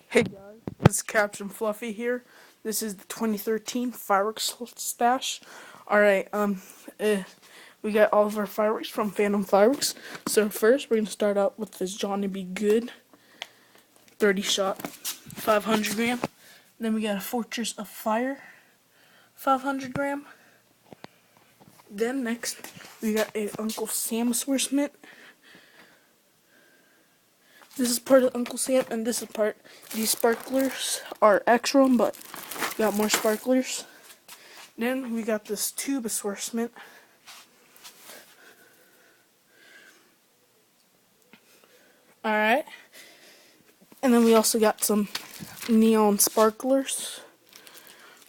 Hey guys, this is Captain Fluffy here. This is the 2013 fireworks stash. Alright, we got all of our fireworks from Phantom Fireworks. So first, we're going to start out with this Johnny B. Good 30 shot 500 gram. Then we got a Fortress of Fire 500 gram. Then next, we got a Uncle Sam assortment. This is part of Uncle Sam, and this is part. These sparklers are extra, but we got more sparklers. Then we got this tube assortment. Alright. And then we also got some neon sparklers.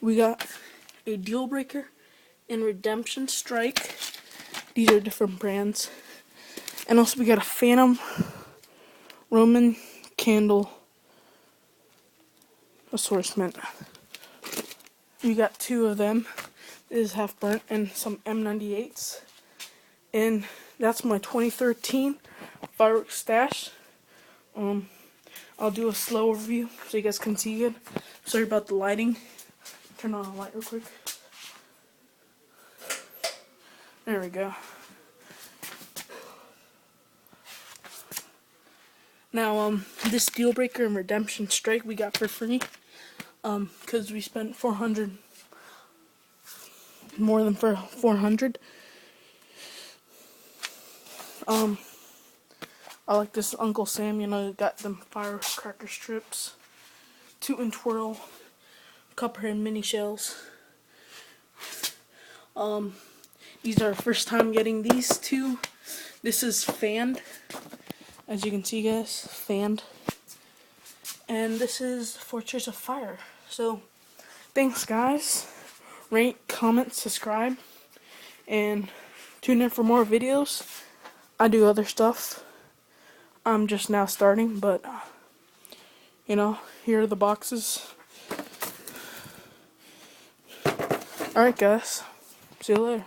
We got a Deal Breaker and Redemption Strike. These are different brands. And also we got a Phantom Roman candle assortment. We got two of them. This is half burnt and some M98s. And that's my 2013 fireworks stash. I'll do a slow review so you guys can see good. Sorry about the lighting. Turn on the light real quick. There we go. Now, this Deal Breaker and Redemption Strike we got for free. Because we spent more than 400. I like this Uncle Sam, got them firecracker strips, toot and twirl, copperhead mini shells. These are our first time getting these two. This is fanned, as you can see guys, fanned. And this is Fortress of Fire. So, thanks guys. Rate, comment, subscribe, and tune in for more videos. I do other stuff. I'm just now starting, but, here are the boxes. Alright guys, see you later.